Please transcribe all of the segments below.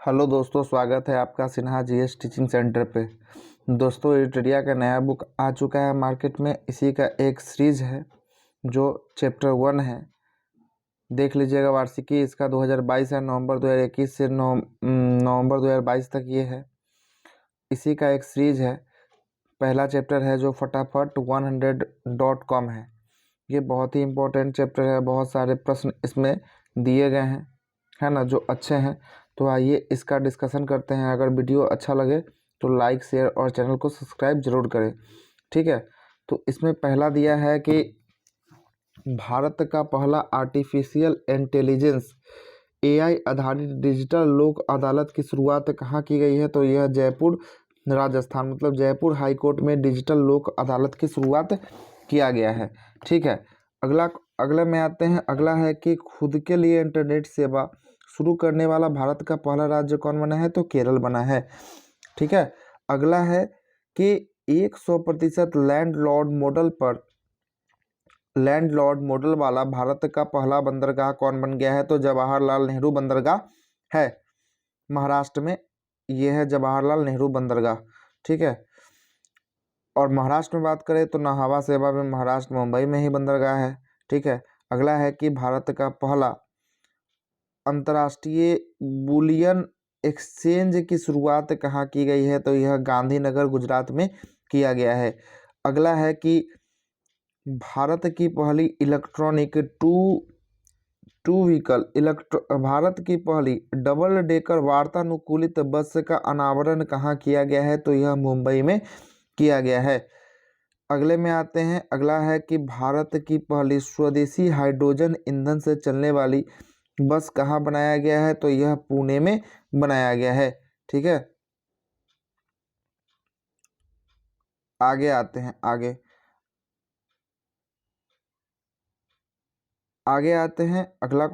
Hello दोस्तों, स्वागत है आपका सिन्हा जीएस टीचिंग सेंटर पे। दोस्तों, एडिटोरिया का नया बुक आ चुका है मार्केट में। इसी का एक सीरीज है जो चैप्टर 1 है। देख लीजिएगा, वार्षिकी इसका 2022 है। नवंबर 2021 से नवंबर 2022 तक ये है। इसी का एक सीरीज है। पहला चैप्टर है जो फटाफट 100.com है। ये बहुत ही इम्पोर्टेंट चैप्टर है। बहुत सारे प्रश्न इसमें दिए गए हैं, है ना, जो अच्छे हैं। तो आइए इसका डिस्कशन करते हैं। अगर वीडियो अच्छा लगे तो लाइक, शेयर और चैनल को सब्सक्राइब जरूर करें, ठीक है। तो इसमें पहला दिया है कि भारत का पहला आर्टिफिशियल इंटेलिजेंस एआई आधारित डिजिटल लोक अदालत की शुरुआत कहाँ की गई है। तो यह जयपुर राजस्थान, मतलब जयपुर हाई कोर्ट में डिजिटल लोक अदालत की शुरुआत किया गया है, ठीक है। अगला में आते हैं। अगला है कि खुद के लिए इंटरनेट सेवा शुरू करने वाला भारत का पहला राज्य कौन बना है। तो केरल बना है, ठीक है। अगला है कि 100% लैंडलॉर्ड मॉडल वाला भारत का पहला बंदरगाह कौन बन गया है। तो जवाहरलाल नेहरू बंदरगाह है, महाराष्ट्र में। यह है जवाहरलाल नेहरू बंदरगाह, ठीक है। और महाराष्ट्र में बात करें तो नाहवा सेवा में महाराष्ट्र मुंबई में ही बंदरगाह है, ठीक है। अगला है कि भारत का पहला अंतर्राष्ट्रीय बुलियन एक्सचेंज की शुरुआत कहाँ की गई है। तो यह गांधीनगर गुजरात में किया गया है। अगला है कि भारत की पहली इलेक्ट्रॉनिक भारत की पहली डबल डेकर वातानुकूलित बस का अनावरण कहाँ किया गया है। तो यह मुंबई में किया गया है। अगले में आते हैं। अगला है कि भारत की पहली स्वदेशी हाइड्रोजन ईंधन से चलने वाली बस कहाँ बनाया गया है। तो यह पुणे में बनाया गया है, ठीक है। आगे आते हैं। आगे आते हैं। अगला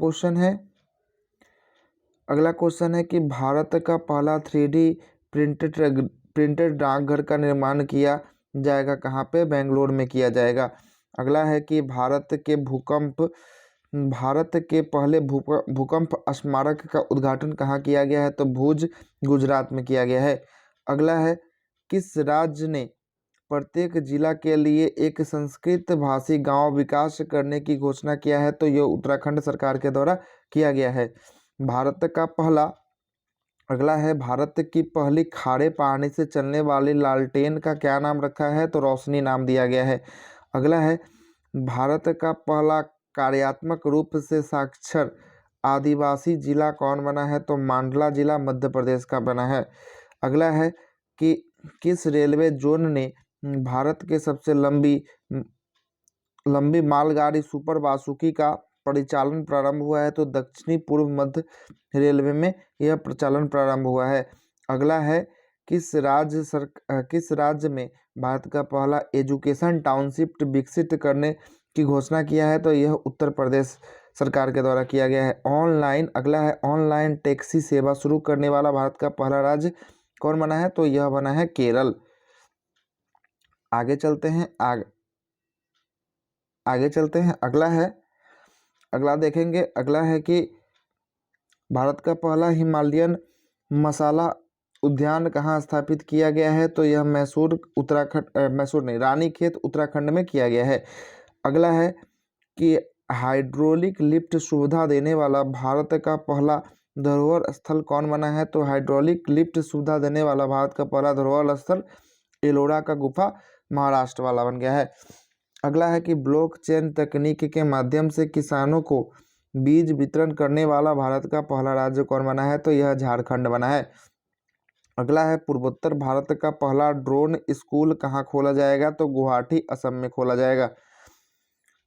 क्वेश्चन है कि भारत का पहला 3D प्रिंटेड डाकघर का निर्माण किया जाएगा कहाँ पे। बेंगलोर में किया जाएगा। अगला है कि भारत के पहले भूकंप स्मारक का उद्घाटन कहाँ किया गया है। तो भुज, गुजरात में किया गया है। अगला है किस राज्य ने प्रत्येक जिला के लिए एक संस्कृत भाषी गांव विकास करने की घोषणा किया है। तो यह उत्तराखंड सरकार के द्वारा किया गया है। अगला है भारत की पहली खारे पानी से चलने वाली लालटेन का क्या नाम रखा है। तो रोशनी नाम दिया गया है। अगला है भारत का पहला कार्यात्मक रूप से साक्षर आदिवासी जिला कौन बना है। तो मांडला जिला मध्य प्रदेश का बना है। अगला है कि किस रेलवे जोन ने भारत के सबसे लंबी मालगाड़ी सुपर बासुकी का परिचालन प्रारंभ हुआ है। तो दक्षिणी पूर्व मध्य रेलवे में यह प्रचालन प्रारंभ हुआ है। अगला है किस राज्य में भारत का पहला एजुकेशन टाउनशिप विकसित करने की घोषणा किया है। तो यह उत्तर प्रदेश सरकार के द्वारा किया गया है। अगला है ऑनलाइन टैक्सी सेवा शुरू करने वाला भारत का पहला राज्य कौन बना है। तो यह बना है केरल। आगे चलते हैं। अगला देखेंगे। अगला है कि भारत का पहला हिमालयन मसाला उद्यान कहाँ स्थापित किया गया है। तो यह रानीखेत उत्तराखंड में किया गया है। अगला है कि हाइड्रोलिक लिफ्ट सुविधा देने वाला भारत का पहला धरोहर स्थल कौन बना है। तो हाइड्रोलिक लिफ्ट सुविधा देने वाला भारत का पहला धरोहर स्थल एलोरा का गुफा महाराष्ट्र वाला बन गया है। अगला है कि ब्लॉकचेन तकनीक के माध्यम से किसानों को बीज वितरण करने वाला भारत का पहला राज्य कौन बना है। तो यह झारखंड बना है। अगला है पूर्वोत्तर भारत का पहला ड्रोन स्कूल कहाँ खोला जाएगा। तो गुवाहाटी, असम में खोला जाएगा।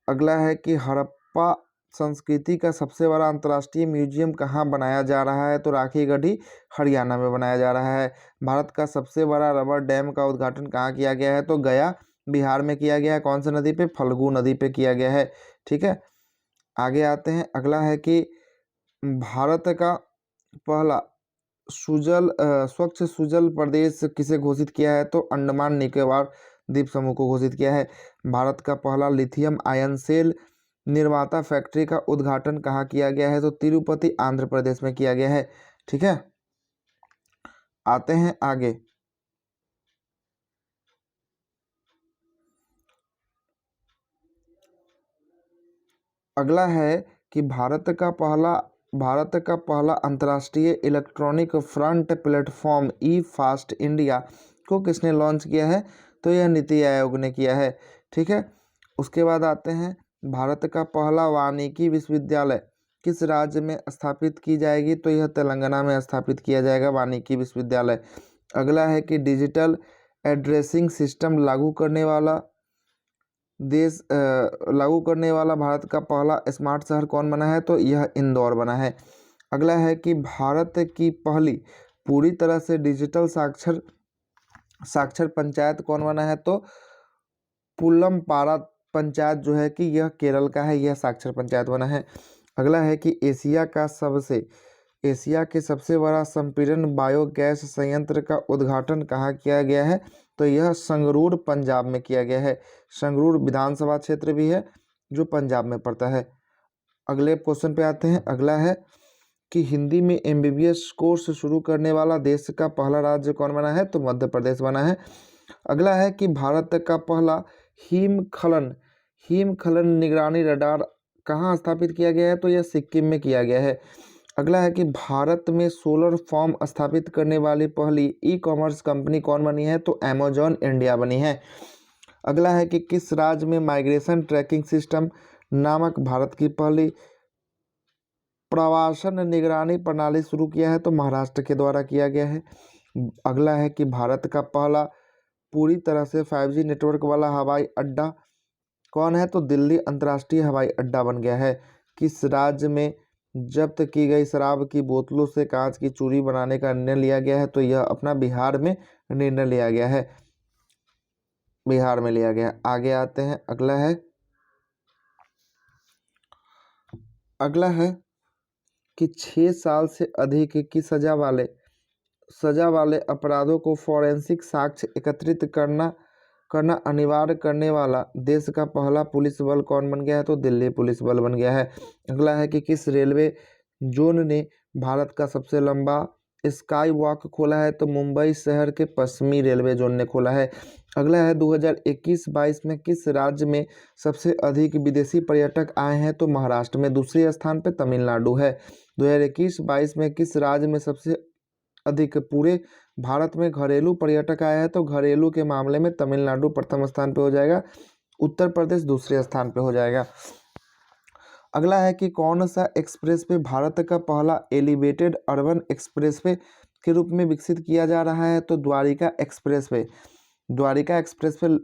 अगला है कि हड़प्पा संस्कृति का सबसे बड़ा अंतर्राष्ट्रीय म्यूजियम कहाँ बनाया जा रहा है। तो राखीगढ़ी, हरियाणा में बनाया जा रहा है। भारत का सबसे बड़ा रबर डैम का उद्घाटन कहाँ किया गया है। तो गया, बिहार में किया गया है। कौन सी नदी पे? फल्गु नदी पे किया गया है, ठीक है। आगे आते हैं। अगला है कि भारत का पहला स्वच्छ सुजल प्रदेश किसे घोषित किया है। तो अंडमान निकोबार द्वीप समूह को घोषित किया है। भारत का पहला लिथियम आयन सेल निर्माता फैक्ट्री का उद्घाटन कहाँ किया गया है। तो तिरुपति, आंध्र प्रदेश में किया गया है, ठीक है। आते हैं आगे। अगला है कि भारत का पहला अंतर्राष्ट्रीय इलेक्ट्रॉनिक फ्रंट प्लेटफॉर्म ई फास्ट इंडिया को किसने लॉन्च किया है? तो यह नीति आयोग ने किया है। ठीक है, उसके बाद आते हैं भारत का पहला वानिकी विश्वविद्यालय किस राज्य में स्थापित की जाएगी? तो यह तेलंगाना में स्थापित किया जाएगा वानिकी विश्वविद्यालय। अगला है कि डिजिटल एड्रेसिंग सिस्टम लागू करने वाला भारत का पहला स्मार्ट शहर कौन बना है? तो यह इंदौर बना है। अगला है कि भारत की पहली पूरी तरह से डिजिटल साक्षर पंचायत कौन बना है? तो पुल्लमपारा पंचायत जो है कि यह केरल का है, यह साक्षर पंचायत बना है। अगला है कि एशिया के सबसे बड़ा संपीड़न बायोगैस संयंत्र का उद्घाटन कहाँ किया गया है? तो यह संगरूर पंजाब में किया गया है। संगरूर विधानसभा क्षेत्र भी है जो पंजाब में पड़ता है। अगले क्वेश्चन पे आते हैं। अगला है कि हिंदी में MBBS कोर्स शुरू करने वाला देश का पहला राज्य कौन बना है? तो मध्य प्रदेश बना है। अगला है कि भारत का पहला हिमखलन निगरानी रडार कहाँ स्थापित किया गया है? तो यह सिक्किम में किया गया है। अगला है कि भारत में सोलर फॉर्म स्थापित करने वाली पहली ई-कॉमर्स कंपनी कौन बनी है? तो अमेजॉन इंडिया बनी है। अगला है कि किस राज्य में माइग्रेशन ट्रैकिंग सिस्टम नामक भारत की पहली प्रवासन निगरानी प्रणाली शुरू किया है? तो महाराष्ट्र के द्वारा किया गया है। अगला है कि भारत का पहला पूरी तरह से 5G नेटवर्क वाला हवाई अड्डा कौन है? तो दिल्ली अंतर्राष्ट्रीय हवाई अड्डा बन गया है। किस राज्य में जब्त की गई शराब की बोतलों से कांच की चूड़ी बनाने का निर्णय लिया गया है? तो यह अपना बिहार में निर्णय लिया गया है, बिहार में लिया गया। आगे आते हैं। अगला है कि 6 साल से अधिक की सजा वाले अपराधों को फॉरेंसिक साक्ष्य एकत्रित करना अनिवार्य करने वाला देश का पहला पुलिस बल कौन बन गया है? तो दिल्ली पुलिस बल बन गया है। अगला है कि किस रेलवे जोन ने भारत का सबसे लंबा स्काई वॉक खोला है? तो मुंबई शहर के पश्चिमी रेलवे जोन ने खोला है। अगला है 2021-22 में किस राज्य में सबसे अधिक विदेशी पर्यटक आए हैं? तो महाराष्ट्र में। दूसरे स्थान पर तमिलनाडु है। 2021-22 में किस राज्य में सबसे अधिक पूरे भारत में घरेलू पर्यटक आए हैं? तो घरेलू के मामले में तमिलनाडु प्रथम स्थान पे हो जाएगा, उत्तर प्रदेश दूसरे स्थान पे हो जाएगा। अगला है कि कौन सा एक्सप्रेसवे भारत का पहला एलिवेटेड अर्बन एक्सप्रेसवे के रूप में विकसित किया जा रहा है? तो द्वारिका एक्सप्रेसवे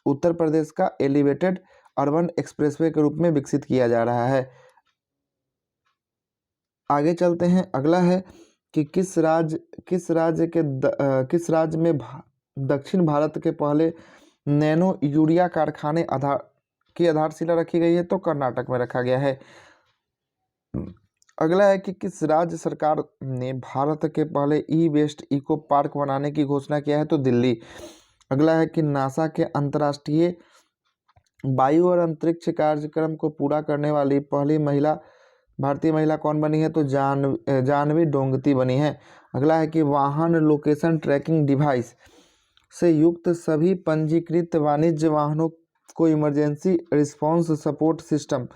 उत्तर प्रदेश का एलिवेटेड अर्बन एक्सप्रेसवे के रूप में विकसित किया जा रहा है। आगे चलते हैं। अगला है कि किस राज्य में दक्षिण भारत के पहले नैनो यूरिया कारखाने की आधारशिला रखी गई है? तो कर्नाटक में रखा गया है। अगला है कि किस राज्य सरकार ने भारत के पहले ई वेस्ट इको पार्क बनाने की घोषणा किया है? तो दिल्ली। अगला है कि नासा के अंतर्राष्ट्रीय वायु और अंतरिक्ष कार्यक्रम को पूरा करने वाली पहली भारतीय महिला कौन बनी है? तो जानवी डोंगती बनी है। अगला है कि वाहन लोकेशन ट्रैकिंग डिवाइस से युक्त सभी पंजीकृत वाणिज्य वाहनों को इमरजेंसी रिस्पांस सपोर्ट सिस्टम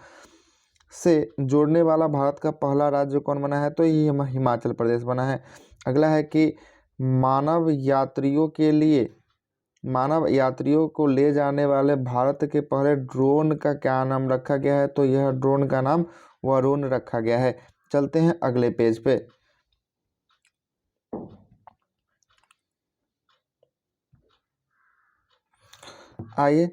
से जोड़ने वाला भारत का पहला राज्य कौन बना है? तो ये हिमाचल प्रदेश बना है। अगला है कि मानव यात्रियों को ले जाने वाले भारत के पहले ड्रोन का क्या नाम रखा गया है? तो यह ड्रोन का नाम वरुण रखा गया है। चलते हैं अगले पेज पे। आइए,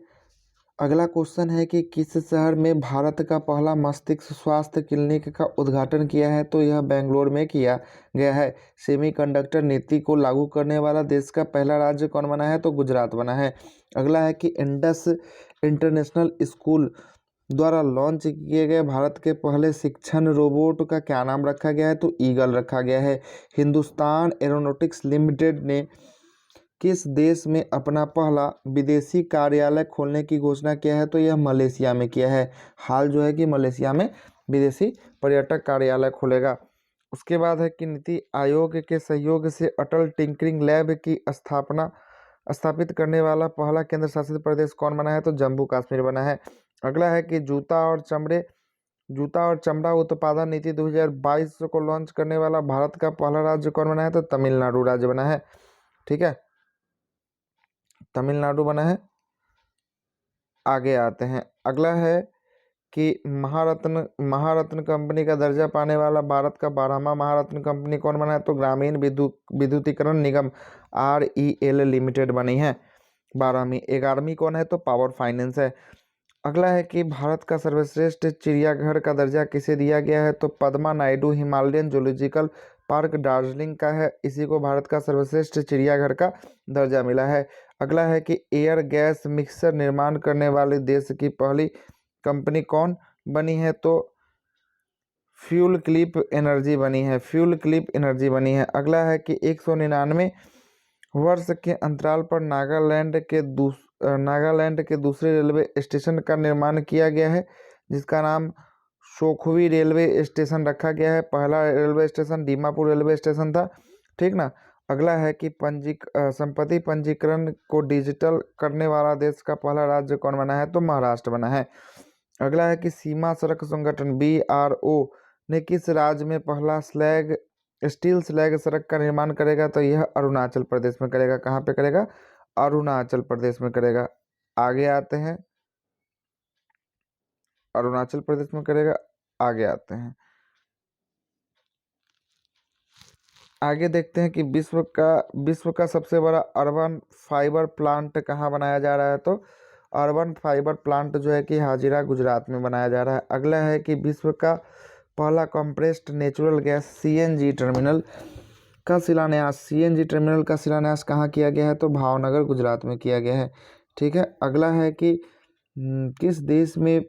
अगला क्वेश्चन है कि किस शहर में भारत का पहला मस्तिष्क स्वास्थ्य क्लिनिक का उद्घाटन किया है? तो यह बेंगलोर में किया गया है। सेमीकंडक्टर नीति को लागू करने वाला देश का पहला राज्य कौन बना है? तो गुजरात बना है। अगला है कि इंडस इंटरनेशनल स्कूल द्वारा लॉन्च किए गए भारत के पहले शिक्षण रोबोट का क्या नाम रखा गया है? तो ईगल रखा गया है। हिंदुस्तान एरोनॉटिक्स लिमिटेड ने किस देश में अपना पहला विदेशी कार्यालय खोलने की घोषणा किया है? तो यह मलेशिया में किया है। हाल जो है कि मलेशिया में विदेशी पर्यटक कार्यालय खोलेगा। उसके बाद है कि नीति आयोग के सहयोग से अटल टिंकरिंग लैब की स्थापित करने वाला पहला केंद्र शासित प्रदेश कौन बना है? तो जम्मू कश्मीर बना है। अगला है कि जूता और चमड़ा उत्पादन नीति 2022 को लॉन्च करने वाला भारत का पहला राज्य कौन बना है? तो तमिलनाडु राज्य बना है। ठीक है, तमिलनाडु बना है। आगे आते हैं, अगला है कि महारत्न कंपनी का दर्जा पाने वाला भारत का 12वां महारत्न कंपनी कौन बना है? तो ग्रामीण विद्युतीकरण निगम REL लिमिटेड बनी है 12वीं। 11वीं कौन है? तो पावर फाइनेंस है। अगला है कि भारत का सर्वश्रेष्ठ चिड़ियाघर का दर्जा किसे दिया गया है? तो Padma Naidu Himalayan zoological park Darjeeling का है, इसी को भारत का सर्वश्रेष्ठ चिड़ियाघर का दर्जा मिला है। अगला है कि एयर गैस मिक्सर निर्माण करने वाले देश की पहली कंपनी कौन बनी है? तो फ्यूल क्लिप एनर्जी बनी है, फ्यूल क्लिप एनर्जी बनी है। अगला है कि 199 वर्ष के अंतराल पर नागालैंड के दूसरे रेलवे स्टेशन का निर्माण किया गया है, जिसका नाम शोखवी रेलवे स्टेशन रखा गया है। पहला railway station Dimapur railway station था। ठीक ना। अगला है कि संपत्ति पंजीकरण को डिजिटल करने वाला देश का पहला राज्य कौन बना है? तो महाराष्ट्र बना है। अगला है कि सीमा सड़क संगठन BRO ने किस राज्य में पहला स्टील स्लैग सड़क का निर्माण करेगा? तो यह अरुणाचल प्रदेश में करेगा। कहाँ पे करेगा? अरुणाचल प्रदेश में करेगा। आगे आते हैं, अरुणाचल प्रदेश में करेगा। आगे आते हैं, आगे देखते हैं कि विश्व का सबसे बड़ा अर्बन फाइबर प्लांट कहाँ बनाया जा रहा है? तो अर्बन फाइबर प्लांट जो है कि हाजिरा गुजरात में बनाया जा रहा है। अगला है कि विश्व का पहला compressed natural gas CNG terminal का शिलान्यास कहाँ किया गया है? तो भावनगर गुजरात में किया गया है। ठीक है। अगला है कि किस देश में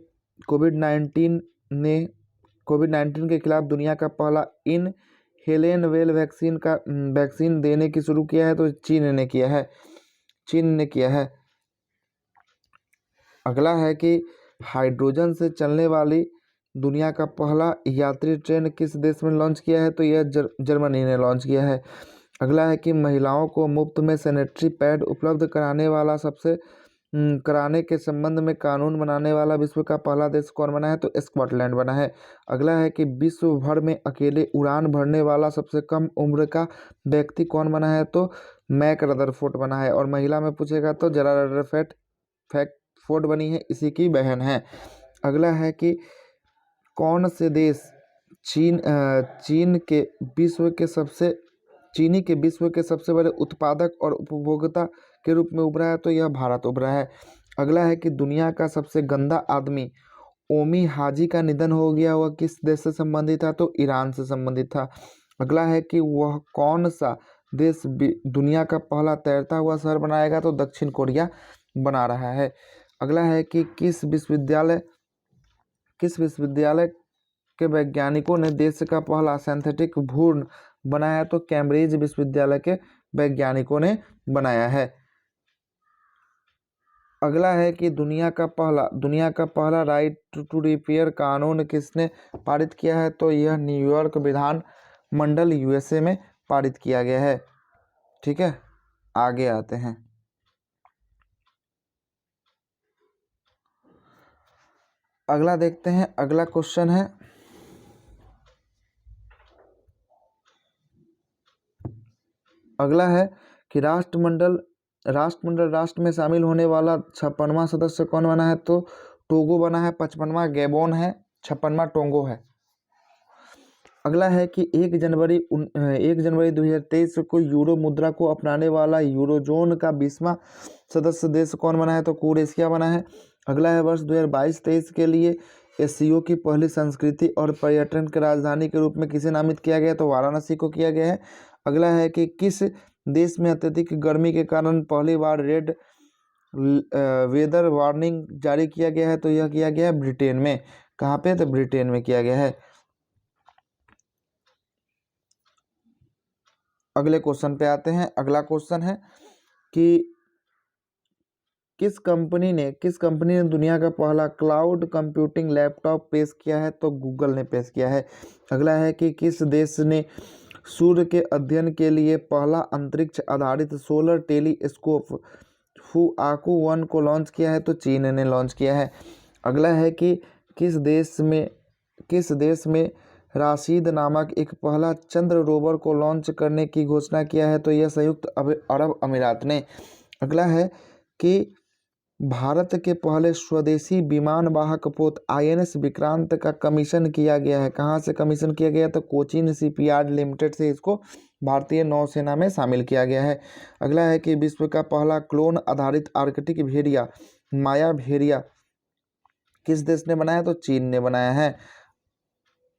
कोविड-19 के खिलाफ दुनिया का पहला हेलेनवेल वैक्सीन देने की शुरू किया है? तो चीन ने किया है। अगला है कि हाइड्रोजन से चलने वाली दुनिया का पहला यात्री ट्रेन किस देश में लॉन्च किया है? तो यह जर्मनी ने लॉन्च किया है। अगला है कि महिलाओं को मुफ्त में सैनिटरी पैड उपलब्ध कराने के संबंध में कानून बनाने वाला विश्व का पहला देश कौन बना है? तो स्कॉटलैंड बना है। अगला है कि विश्व भर में अकेले उड़ान भरने वाला सबसे कम उम्र का व्यक्ति कौन बना है? तो मैक रदरफोर्ड बना है। और महिला में पूछेगा तो जरा रदरफोर्ड बनी है, इसी की बहन है। अगला है कि कौन से देश चीनी के विश्व के सबसे बड़े उत्पादक और उपभोक्ता के रूप में उभरा है? तो यह भारत उभरा है। अगला है कि दुनिया का सबसे गंदा आदमी ओमी हाजी का निधन हो गया, वह किस देश से संबंधित था? तो ईरान से संबंधित था। अगला है कि वह कौन सा देश दुनिया का पहला तैरता हुआ शहर बनाएगा? तो दक्षिण कोरिया बना रहा है। अगला है कि किस विश्वविद्यालय के वैज्ञानिकों ने देश का पहला सिंथेटिक भ्रूण बनाया? तो कैम्ब्रिज विश्वविद्यालय के वैज्ञानिकों ने बनाया है। अगला है कि दुनिया का पहला राइट टू रिपेयर कानून किसने पारित किया है? तो यह न्यूयॉर्क विधान मंडल USA में पारित किया गया है। ठीक है। आगे आते हैं, अगला देखते हैं। अगला क्वेश्चन है, अगला है कि राष्ट्र में शामिल होने वाला 56वां सदस्य कौन बना है? तो टोगो बना है। 55वां गैबोन है, 56वां टोंगो है। अगला है कि 1 जनवरी 2023 को यूरो मुद्रा को अपनाने वाला यूरोजोन का 20वां सदस्य देश कौन बना है? तो क्रोएशिया बना है। अगला है वर्ष 2022-23 के लिए SCO की पहली संस्कृति और पर्यटन की राजधानी के रूप में किसे नामित किया गया? तो वाराणसी को किया गया है। अगला है कि किस देश में अत्यधिक गर्मी के कारण पहली बार रेड वेदर वार्निंग जारी किया गया है? तो यह किया गया है ब्रिटेन में। कहाँ पे? तो ब्रिटेन में किया गया है। अगले क्वेश्चन पे आते हैं। अगला क्वेश्चन है कि किस कंपनी ने दुनिया का पहला क्लाउड कंप्यूटिंग लैपटॉप पेश किया है? तो गूगल ने पेश किया है। अगला है कि किस देश ने सूर्य के अध्ययन के लिए पहला अंतरिक्ष आधारित सोलर टेलीस्कोप फुआकू 1 को लॉन्च किया है? तो चीन ने लॉन्च किया है। अगला है कि किस देश में राशिद नामक एक पहला चंद्र रोवर को लॉन्च करने की घोषणा किया है? तो यह संयुक्त अरब अमीरात ने। अगला है कि भारत के पहले स्वदेशी विमान वाहक पोत INS विक्रांत का कमीशन किया गया है। कहाँ से कमीशन किया गया? तो कोचीन शिपयार्ड लिमिटेड से इसको भारतीय नौसेना में शामिल किया गया है। अगला है कि विश्व का पहला क्लोन आधारित आर्कटिक भेड़िया माया भेड़िया किस देश ने बनाया? तो चीन ने बनाया है।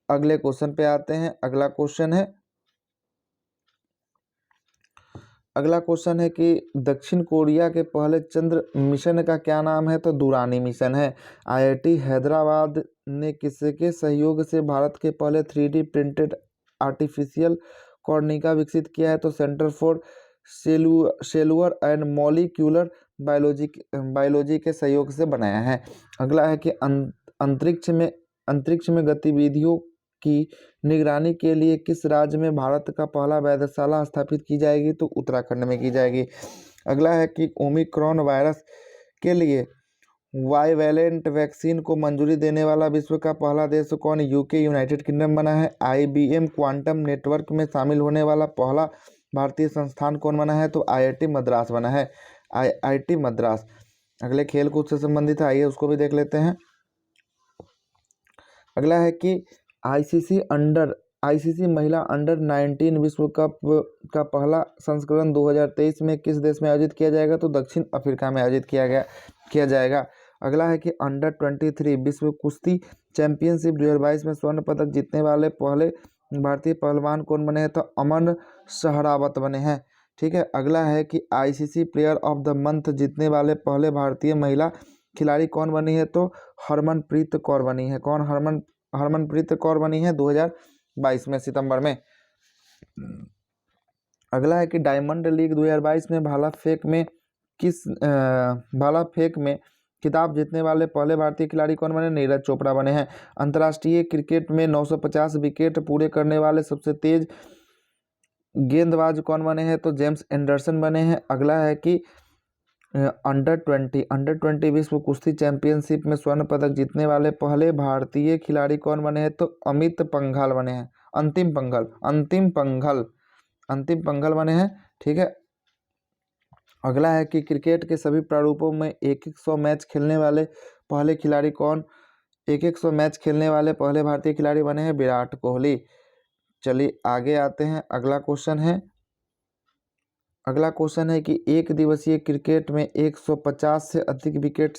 अगले क्वेश्चन पे आते हैं। अगला क्वेश्चन है कि दक्षिण कोरिया के पहले चंद्र मिशन का क्या नाम है? तो दुरानी मिशन है। IIT हैदराबाद ने किसके सहयोग से भारत के पहले 3D प्रिंटेड आर्टिफिशियल कॉर्निका विकसित किया है? तो centre for cellular and molecular biology के सहयोग से बनाया है। अगला है कि अंतरिक्ष में गतिविधियों की निगरानी के लिए किस राज्य में भारत का पहला वेधशाला स्थापित की जाएगी? तो उत्तराखंड में की जाएगी। अगला है कि ओमिक्रॉन वायरस के लिए बाइवैलेंट वैक्सीन को मंजूरी देने वाला विश्व का पहला देश कौन? यूके यूनाइटेड किंगडम बना है। IBM क्वांटम नेटवर्क में शामिल होने वाला पहला भारतीय संस्थान कौन बना है? तो IIT मद्रास बना है। IIT मद्रास। अगले खेल कूद से संबंधित है, आइए उसको भी देख लेते हैं। अगला है कि आईसीसी महिला अंडर 19 विश्व कप का पहला संस्करण 2023 में किस देश में आयोजित किया जाएगा? तो दक्षिण अफ्रीका में आयोजित किया जाएगा। अगला है कि अंडर 23 विश्व कुश्ती चैंपियनशिप 2022 में स्वर्ण पदक जीतने वाले पहले भारतीय पहलवान कौन बने हैं? तो अमन सहरावत बने हैं। ठीक है। अगला है कि ICC player of the month जीतने वाले पहले भारतीय महिला खिलाड़ी कौन बनी है? तो हरमनप्रीत कौर बनी है। कौन? हरमनप्रीत कौर बनी है 2022 में सितंबर में। अगला है कि डायमंड लीग 2022 में भाला फेंक में खिताब जीतने वाले पहले भारतीय खिलाड़ी कौन बने? नीरज चोपड़ा बने हैं। अंतर्राष्ट्रीय क्रिकेट में 950 विकेट पूरे करने वाले सबसे तेज गेंदबाज कौन बने हैं? तो जेम्स एंडरसन बने हैं। अगला है कि अंडर 20 विश्व कुश्ती चैंपियनशिप में स्वर्ण पदक जीतने वाले पहले भारतीय खिलाड़ी कौन बने हैं? तो अमित पंघल बने हैं। अंतिम पंघल बने हैं। ठीक है। अगला है कि क्रिकेट के सभी प्रारूपों में 100 मैच खेलने वाले पहले खिलाड़ी कौन? 100 मैच खेलने वाले पहले भारतीय खिलाड़ी बने हैं विराट कोहली। चलिए आगे आते हैं। अगला क्वेश्चन है कि एक दिवसीय क्रिकेट में 150 से अधिक विकेट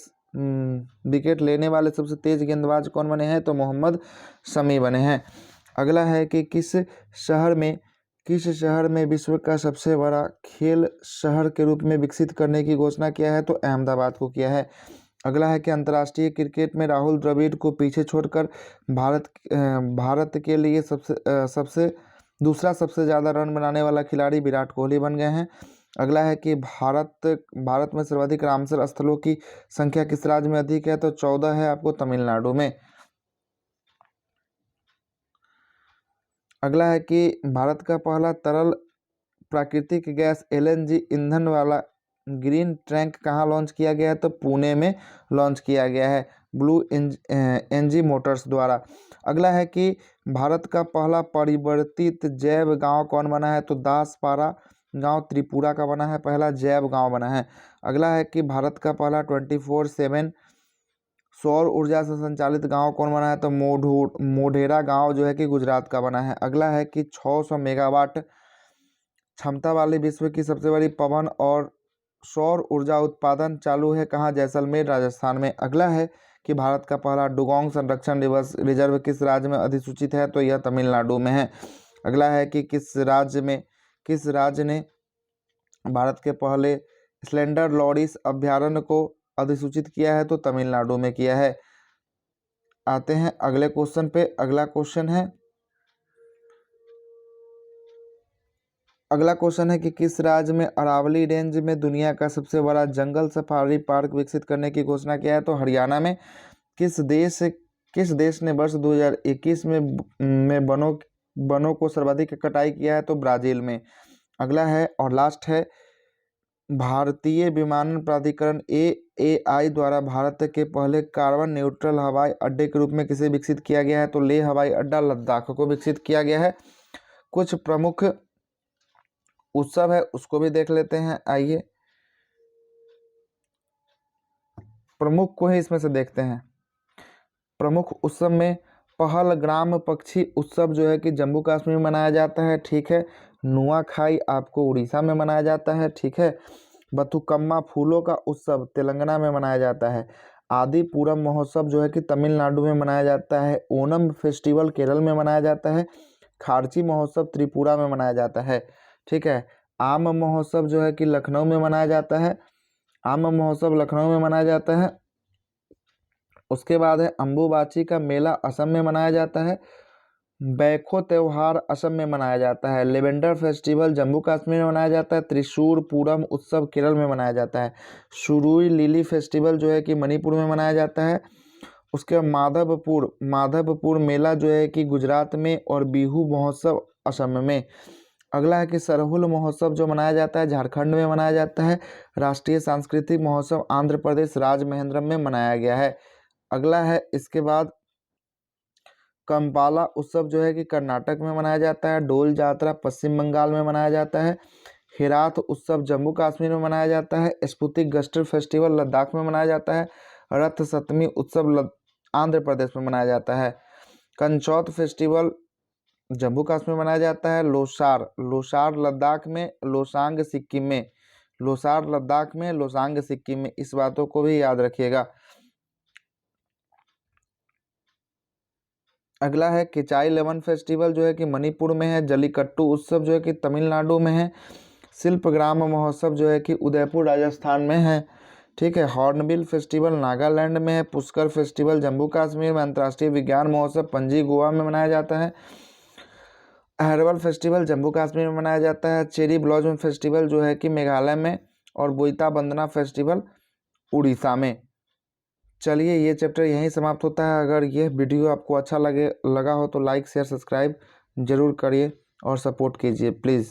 लेने वाले सबसे तेज गेंदबाज कौन बने हैं? तो मोहम्मद शमी बने हैं। अगला है कि किस शहर में विश्व का सबसे बड़ा खेल शहर के रूप में विकसित करने की घोषणा किया है? तो अहमदाबाद को किया है। अगला है कि अंतर्राष्ट्रीय क्रिकेट में राहुल द्रविड़ को पीछे छोड़कर भारत के लिए दूसरा सबसे ज़्यादा रन बनाने वाला खिलाड़ी विराट कोहली बन गए हैं। अगला है कि भारत में सर्वाधिक रामसर स्थलों की संख्या किस राज्य में अधिक है? तो 14 है आपको तमिलनाडु में। अगला है कि भारत का पहला तरल प्राकृतिक गैस LNG ईंधन वाला ग्रीन टैंक कहाँ लॉन्च किया गया है? तो पुणे में लॉन्च किया गया है ब्लू एनर्जी मोटर्स द्वारा। अगला है कि भारत का पहला परिवर्तित जैव गांव कौन बना है? तो दासपारा गांव त्रिपुरा का बना है, पहला जैव गांव बना है। अगला है कि भारत का पहला 24/7 सौर ऊर्जा से संचालित गांव कौन बना है? तो मोढेरा गांव जो है कि गुजरात का बना है। अगला है कि 600 मेगावाट क्षमता वाली विश्व की सबसे बड़ी पवन और सौर ऊर्जा उत्पादन चालू है कहाँ? जैसलमेर राजस्थान में। अगला है कि भारत का पहला डुगोंग संरक्षण रिजर्व किस राज्य में अधिसूचित है? तो यह तमिलनाडु में है। अगला है कि किस राज्य ने भारत के पहले स्लेंडर लॉरिस अभयारण्य को अधिसूचित किया है? तो तमिलनाडु में किया है। आते हैं अगले क्वेश्चन पे। अगला क्वेश्चन है अगला क्वेश्चन है कि किस राज्य में अरावली रेंज में दुनिया का सबसे बड़ा जंगल सफारी पार्क विकसित करने की घोषणा किया है? तो हरियाणा में। किस देश ने वर्ष 2021 में वनों को सर्वाधिक कटाई किया है? तो ब्राजील में। अगला है और लास्ट है, भारतीय विमानन प्राधिकरण AAI द्वारा भारत के पहले कार्बन न्यूट्रल हवाई अड्डे के रूप में किसे विकसित किया गया है? तो लेह हवाई अड्डा लद्दाख को विकसित किया गया है। कुछ प्रमुख उत्सव है उसको भी देख लेते हैं, आइए प्रमुख को ही इसमें से देखते हैं। प्रमुख उत्सव में पहलग्राम पक्षी उत्सव जो है कि जम्मू कश्मीर में मनाया जाता है, ठीक है। नुआखाई आपको उड़ीसा में मनाया जाता है, ठीक है। बथुकम्मा फूलों का उत्सव तेलंगाना में मनाया जाता है। आदिपुरम महोत्सव जो है कि तमिलनाडु में मनाया जाता है। ओणम फेस्टिवल केरल में मनाया जाता है। खारची महोत्सव त्रिपुरा में मनाया जाता है, ठीक है। आम महोत्सव जो है कि लखनऊ में मनाया जाता है। आम महोत्सव लखनऊ में मनाया जाता है। उसके बाद है अम्बुबाची का मेला असम में मनाया जाता है। बैखो त्यौहार असम में मनाया जाता है। लेवेंडर फेस्टिवल जम्मू कश्मीर में मनाया जाता है। त्रिशूर पूरम उत्सव केरल में मनाया जाता है। सुरुई लिली फेस्टिवल जो है कि मणिपुर में मनाया जाता है। उसके बाद माधवपुर मेला जो है कि गुजरात में, और बिहू महोत्सव असम में। अगला है कि सरहुल महोत्सव जो मनाया जाता है झारखंड में मनाया जाता है। राष्ट्रीय सांस्कृतिक महोत्सव आंध्र प्रदेश राजमहेंद्रम में मनाया गया है। अगला है इसके बाद कंपाला उत्सव जो है कि कर्नाटक में मनाया जाता है। डोल जात्रा पश्चिम बंगाल में मनाया जाता है। हेरात उत्सव जम्मू कश्मीर में मनाया जाता है। स्पुतिक गस्टर फेस्टिवल लद्दाख में मनाया जाता है। रथ सप्तमी उत्सव आंध्र प्रदेश में मनाया जाता है। कंचौत फेस्टिवल जम्मू कश्मीर में मनाया जाता है। लोसार लद्दाख में, लोसांग सिक्किम में। लोसार लद्दाख में, लोसांग सिक्किम में, इस बातों को भी याद रखिएगा। अगला है किचाई लेवन फेस्टिवल जो है कि मणिपुर में है। जलीकट्टू उत्सव जो है कि तमिलनाडु में है। शिल्पग्राम महोत्सव जो है कि उदयपुर राजस्थान में है, ठीक है। हॉर्नबिल फेस्टिवल नागालैंड में है। पुष्कर फेस्टिवल जम्मू कश्मीर में। अंतर्राष्ट्रीय विज्ञान महोत्सव पणजी गोवा में मनाया जाता है। हर्बल फेस्टिवल जम्मू कश्मीर में मनाया जाता है। चेरी ब्लॉसम फेस्टिवल जो है कि मेघालय में, और बोईता बंदना फेस्टिवल उड़ीसा में। चलिए ये चैप्टर यहीं समाप्त होता है। अगर ये वीडियो आपको अच्छा लगा हो तो लाइक शेयर सब्सक्राइब जरूर करिए और सपोर्ट कीजिए प्लीज़।